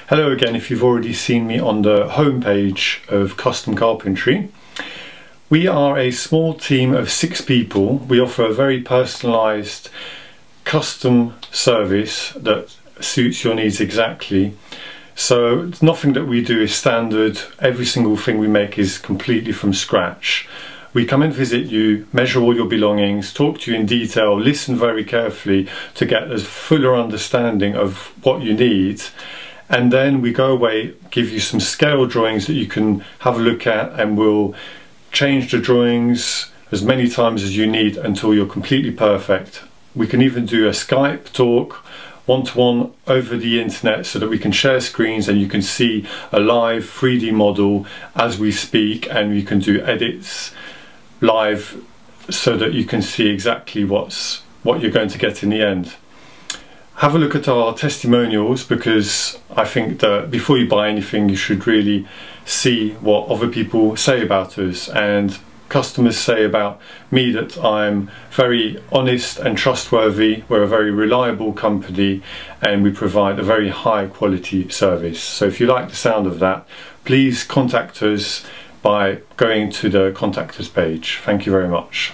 Hello again if you've already seen me on the homepage of Custom Carpentry. We are a small team of 6 people. We offer a very personalised custom service that suits your needs exactly. So nothing that we do is standard. Every single thing we make is completely from scratch. We come and visit you, measure all your belongings, talk to you in detail, listen very carefully to get a fuller understanding of what you need. And then we go away, give you some scale drawings that you can have a look at, and we'll change the drawings as many times as you need until you're completely perfect. We can even do a Skype talk one-to-one over the internet so that we can share screens and you can see a live 3D model as we speak, and we can do edits live so that you can see exactly what you're going to get in the end. Have a look at our testimonials, because I think that before you buy anything you should really see what other people say about us, and customers say about me that I'm very honest and trustworthy. We're a very reliable company and we provide a very high quality service. So if you like the sound of that, please contact us by going to the contact us page. Thank you very much.